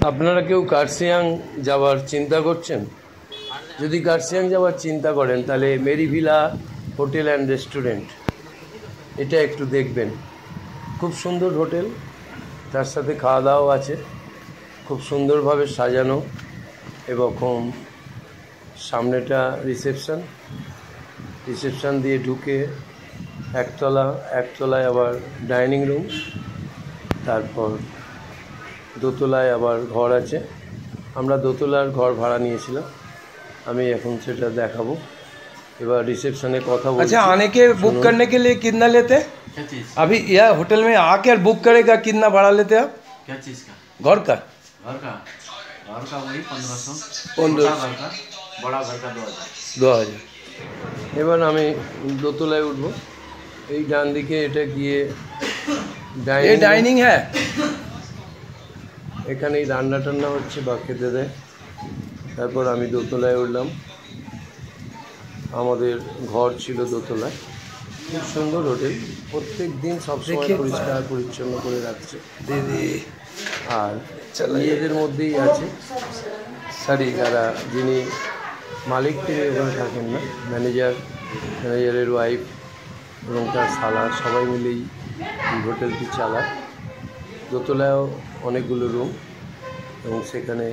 আপনারা কেউ কার্শিয়াং যাওয়ার চিন্তা করছেন? যদি কার্শিয়াং যাওয়ার চিন্তা করেন তাহলে মেরিভিলা হোটেল অ্যান্ড রেস্টুরেন্ট এটা একটু দেখবেন। খুব সুন্দর হোটেল, তার সাথে খাওয়া দাওয়াও আছে, খুব সুন্দরভাবে সাজানো এবং সামনেটা রিসেপশন দিয়ে ঢুকে একতলায় আবার ডাইনিং রুম, তারপর দোতলায় আবার ঘর আছে। আমরা দোতলার ঘর ভাড়া নিয়েছিলাম, আমি এখন সেটা দেখাবো। एबार रिसेप्शन কথা বলছি। अच्छा, आने के बुक करने के लिए कितना लेते हैं? क्या चीज़? अभी यह होटल में आकर बुक करेगा कितना भाड़ा लेते हैं आप? क्या चीज़ का? घर का वही 1500। बड़ा घर का 2000। এবার আমি দোতলায় উঠবো। এই ডান দিকে এটা গিয়ে ডাইনিং হ্যাঁ, এখানেই রান্না টান্না হচ্ছে বা খেতে দেয়। তারপর আমি দোতলায় উঠলাম, আমাদের ঘর ছিল দোতলায়। খুব সুন্দর হোটেল, প্রত্যেক দিন সবসময় পরিষ্কার পরিচ্ছন্ন করে রাখছে দিদি। আর নিজেদের মধ্যেই আছে যারা, যিনি মালিক তিনি ওখানে থাকেন না, ম্যানেজারের ওয়াইফ এবং তার শালা সবাই মিলেই এই হোটেলটি চালায়। দোতলায়ও অনেকগুলো রুম এবং সেখানে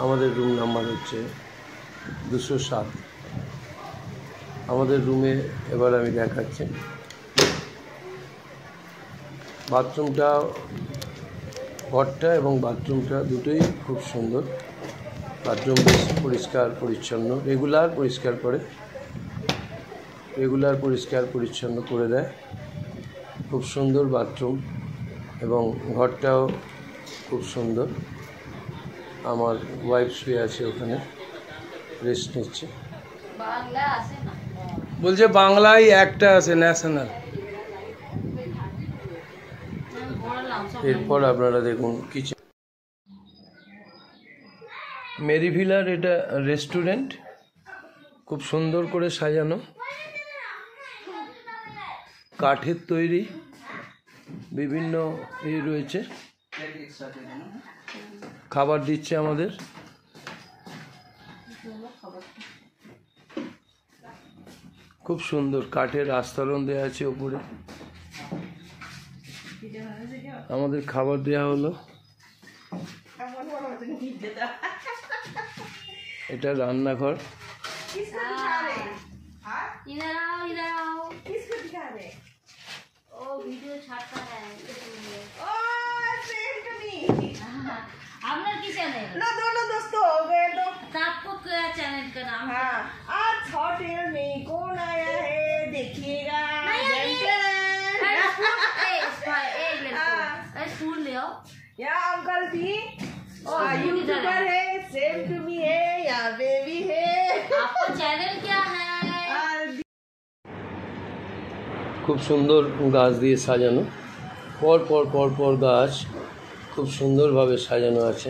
আমাদের রুম নাম্বার হচ্ছে 207। আমাদের রুমে এবার আমি দেখাচ্ছি বাথরুমটা, ঘরটা এবং বাথরুমটা দুটোই খুব সুন্দর। বাথরুম বেশ পরিষ্কার পরিচ্ছন্ন, রেগুলার পরিষ্কার পরিচ্ছন্ন করে দেয়। খুব সুন্দর বাথরুম এবং ঘরটাও খুব সুন্দর। আমার ওয়াইফ শুয়ে আছে ওখানে, রেস্ট নিচ্ছে। বলছে বাংলায় একটা আছে ন্যাশনাল। এরপর আপনারা দেখুন কিচেন, মেরিভিলার এটা রেস্টুরেন্ট, খুব সুন্দর করে সাজানো, কাঠের তৈরি, বিভিন্ন রয়েছে। খাবার দিচ্ছে আমাদের। খুব সুন্দর কাঠের আস্তরণ দেওয়া আছে উপরে। আমাদের খাবার দেওয়া হলো। এটা রান্নাঘর। आपको क्या चैनल का नाम? हाँ, आज होटल में कौन आया है देखिएगा। फूल ले आओ। या अंकल भी यूट्यूबर है, सेम टू मी है, या बेबी है। आपका चैनल क्या है? খুব সুন্দর গাছ দিয়ে সাজানো, পর গাছ খুব সুন্দরভাবে সাজানো আছে।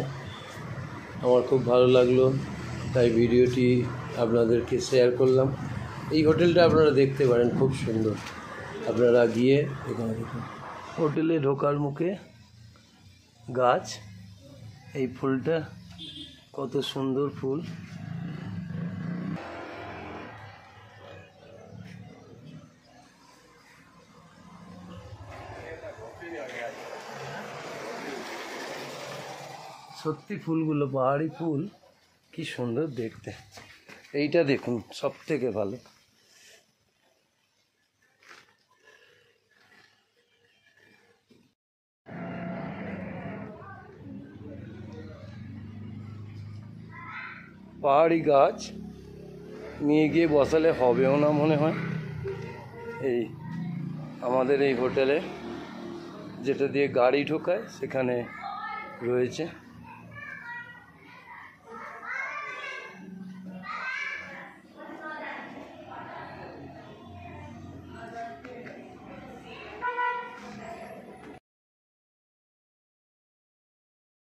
আমার খুব ভালো লাগলো, তাই ভিডিওটি আপনাদেরকে শেয়ার করলাম। এই হোটেলটা আপনারা দেখতে পারেন, খুব সুন্দর। আপনারা গিয়ে এখানে দেখুন, হোটেলে ঢোকার মুখে গাছ, এই ফুলটা কত সুন্দর ফুল। সত্যি ফুলগুলো পাহাড়ি ফুল, কি সুন্দর দেখতে। এইটা দেখুন, সব থেকে ভালো। পাহাড়ি গাছ নিয়ে গিয়ে বসালে হবেও না মনে হয়। এই আমাদের এই হোটেলে যেটা দিয়ে গাড়ি ঢোকায় সেখানে রয়েছে।